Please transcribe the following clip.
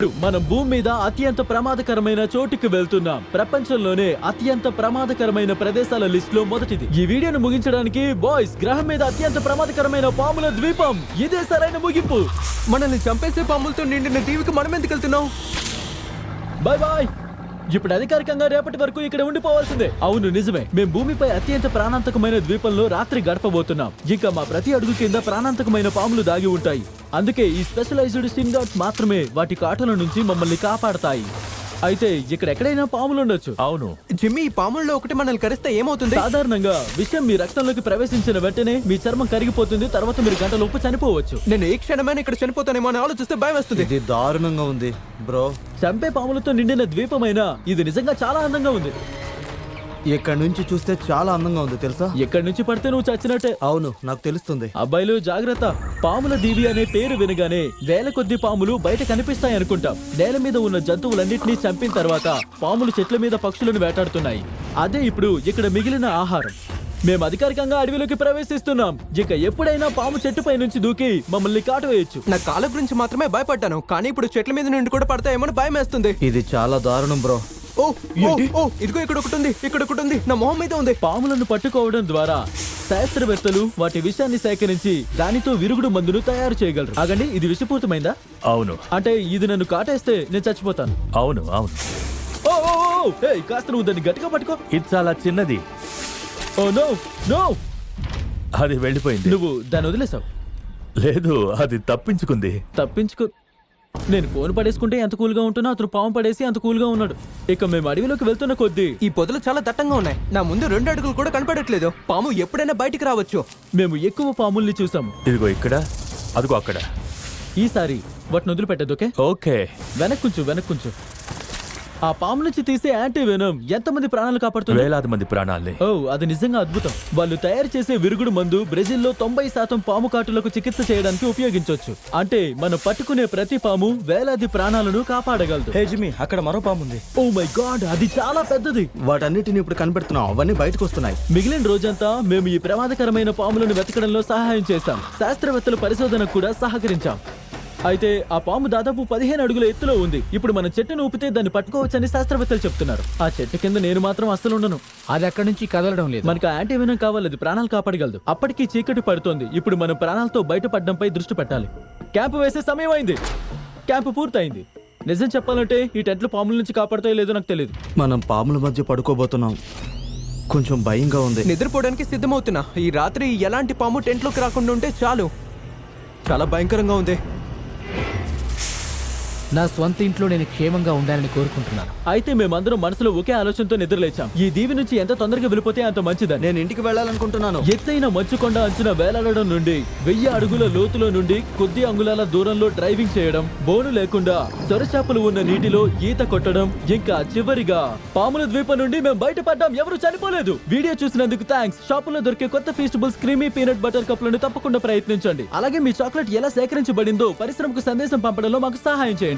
మనం భూమి మీద అత్యంత ప్రమాదకరమైన చోటుకి వెళ్తున్నాం. ప్రపంచంలోనే అత్యంత ప్రమాదకరమైన ప్రదేశాల లిస్ట్ లో మొదటిది. ఈ వీడియోను ముగించడానికి బాయ్స్, గ్రహం మీద అత్యంత ప్రమాదకరమైన పాముల ద్వీపం ఇదే సరైన ముగింపు. మనల్ని చంపేసే పాములతో నిండిన దీవికి మనం ఎందుకు వెళ్తున్నాం? Bye bye. ఇప్పుడు అధికారికంగా రేపటి వరకు ఇక్కడ ఉండిపోవాల్సిందే. అవును, నిజమే. మేము భూమిపై అత్యంత ప్రాణాంతకమైన ద్వీపంలో రాత్రి గడపబోతున్నాం. ఇంకా మా ప్రతి అడుగు కింద ప్రాణాంతకమైన పాములు దాగి ఉంటాయి. అందుకే ఈ స్పెషలైజ్డ్ స్టింగ్ డాట్స్ మాత్రమే వాటి కాటుల నుంచి మమ్మల్ని కాపాడతాయి. అయితే ఇక్కడ ఎక్కడైనా పాములు ఉండొచ్చు. అవును జిమ్మీ, ఈ పాముల్లో ఒకటి మనల్ని కరిస్తే ఏమవుతుంది? సాధారణంగా విషయం మీ రక్తంలోకి ప్రవేశించిన వెంటనే మీ చర్మం కరిగిపోతుంది. తర్వాత మీరు గంటలోపు చనిపోవచ్చు. నేను ఏ క్షణమైనా ఇక్కడ చనిపోతానేమో అని ఆలోచిస్తే భయం వేస్తుంది. ఇది దారుణంగా ఉంది బ్రో. చంపే పాములతో నిండిన ద్వీపమైనా ఇది నిజంగా చాలా అందంగా ఉంది. ఇక్కడ నుంచి చూస్తే చాలా అందంగా ఉంది తెలుసా. ఎక్కడి నుంచి పడితే నువ్వు చచ్చినట్టే. అవును, నాకు తెలుస్తుంది. అబ్బాయిలు జాగ్రత్త. పాముల దీవి అనే పేరు వినగానే వేల కొద్ది పాములు బయట కనిపిస్తాయి అనుకుంటాం. నేల మీద ఉన్న జంతువులన్నింటినీ చంపిన తర్వాత పాములు చెట్ల మీద పక్షులను వేటాడుతున్నాయి. అదే ఇప్పుడు ఇక్కడ మిగిలిన ఆహారం. మేము అధికారికంగా అడవిలోకి ప్రవేశిస్తున్నాం. ఇక ఎప్పుడైనా పాము చెట్టుపై నుంచి దూకి మమ్మల్ని కాటువేయచ్చు. నా కాళ్ళ గురించి మాత్రమే భయపడ్డాను, కానీ ఇప్పుడు చెట్ల మీద నుండి కూడా పడతాయేమో భయం వేస్తుంది. ఇది చాలా దారుణం బ్రో. ఓ ఓ, ఇదిగో ఇక్కడ ఒకటి ఉంది, ఇక్కడ ఒకటి ఉంది, నా మొహం మీద ఉంది. పాములను పట్టుకోవడం ద్వారా శాస్త్రవేత్తలు వాటి విషాన్ని సేకరించి దానితో విరుగుడు మందును తయారు చేయగలరు. ఆగండి, ఇది విషపూరితమైందా? అవును అంటే ఇది నన్ను కాటేస్తే నేను చచ్చిపోతాను. అవును అవును ఓ ఓ ఓ, ఏయ్, కాస్త నువ్వు దాన్ని గట్టిగా పట్టుకో. ఇది చాలా చిన్నది. ఓ నో నో, అది వెళ్ళిపోయింది. నువ్వు దాన్ని వదిలేసావు. లేదు, అది తప్పించుకుంది. తప్పించుకో. నేను ఫోన్ పడేసుకుంటే ఎంత కూల్గా ఉంటున్నా అతను పాము పడేసి అంత కూల్గా ఉన్నాడు. ఇక మేము అడవిలోకి వెళ్తున్న కొద్దీ ఈ పొదలు చాలా దట్టంగా ఉన్నాయి. నా ముందు 2 అడుగులు కూడా కనపడట్లేదు. పాము ఎప్పుడైనా బయటికి రావచ్చు. మేము ఎక్కువ పాముల్ని చూసాము. ఇదిగో ఇక్కడ, అదిగో అక్కడ. ఈసారి వాటిని వదిలిపెట్టదు. Okay, okay, వెనక్కుంచు. ఆ పాము నుంచి తీసే యాంటీ వెనమ్ ఎంతమంది ప్రాణాలు కాపాడుతుంది? వేలాది మంది ప్రాణాల్ని. ఓ, అది నిజంగా అద్భుతం. వాళ్ళు తయారు చేసే విరుగుడు మందు బ్రెజిల్లో 90% పాము కాటులకు చికిత్స చేయడానికి ఉపయోగించవచ్చు. అంటే మనం పట్టుకునే ప్రతి పాము వేలాది ప్రాణాలను కాపాడగలదు. హే జిమ్మీ, అక్కడ మరో పాము ఉంది. ఓ మై గాడ్, అది చాలా పెద్దది. వాటన్నిటిని ఇప్పుడు కనిపెడుతున్నాం, అవన్నీ బయటకు వస్తున్నాయి. మిగిలిన రోజంతా మేము ఈ ప్రమాదకరమైన పాములను వెతకడంలో సహాయం చేశాం. శాస్త్రవేత్తల పరిశోధనకు కూడా సహకరించాం. అయితే ఆ పాము దాదాపు 15 అడుగుల ఎత్తులో ఉంది. ఇప్పుడు మన చెట్టును ఊపితే దాన్ని పట్టుకోవచ్చని శాస్త్రవేత్తలు చెప్తున్నారు. ఆ చెట్టు కింద నేను మాత్రం అస్సలు ఉండను. అది అక్కడి నుంచి కదలడం లేదు. మనకు యాంటీ వెనమ్ కావాలి, అది ప్రాణాలు కాపాడగలదు. అప్పటికి చీకటి పడుతోంది. ఇప్పుడు మనం ప్రాణాలతో బయటపడడంపై దృష్టి పెట్టాలి. క్యాంపు వేసే సమయం అయింది. క్యాంపు పూర్తయింది. నిజం చెప్పాలంటే ఈ టెంట్లు పాముల నుంచి కాపాడుతాయో లేదో నాకు తెలియదు. మనం పాముల మధ్య పడుకోబోతున్నాం. కొంచెం భయంగా ఉంది. నిద్రపోవడానికి సిద్ధమవుతున్నా. ఈ రాత్రి ఎలాంటి పాము టెంట్లోకి రాకుండా ఉంటే చాలు. చాలా భయంకరంగా ఉంది. నా స్వంత ఇంట్లో నేను క్షేమంగా ఉండాలని కోరుకుంటున్నాను. అయితే మేమందరం మనసులో ఒకే ఆలోచనతో నిద్రలేచాం. ఈ దీవి నుంచి ఎంత తొందరగా వెళ్ళిపోతే అంత మంచిదని. నేను ఇంటికి వెళ్ళాలనుకుంటున్నాను. ఎత్తైన మంచుకొండ అంచున వేలాడడం నుండి 1000 అడుగుల లోతులో నుండి కొద్ది అంగుళాల దూరంలో డ్రైవింగ్ చేయడం, బోను లేకుండా సొరచాపలు ఉన్న నీటిలో ఈత కొట్టడం, ఇంకా చివరిగా పాముల ద్వీపం నుండి మేము బయటపడ్డాం. ఎవరు చనిపోలేదు. వీడియో చూసినందుకు థ్యాంక్స్. షాపులో దొరికే కొత్త ఫీస్టబుల్స్ క్రీమీ పీనట్ బటర్ కప్లను తప్పకుండా ప్రయత్నించండి. అలాగే మీ చాక్లెట్ ఎలా సేకరించబడిందో పరిశ్రమకు సందేశం పంపడంలో మాకు సహాయం చేయండి.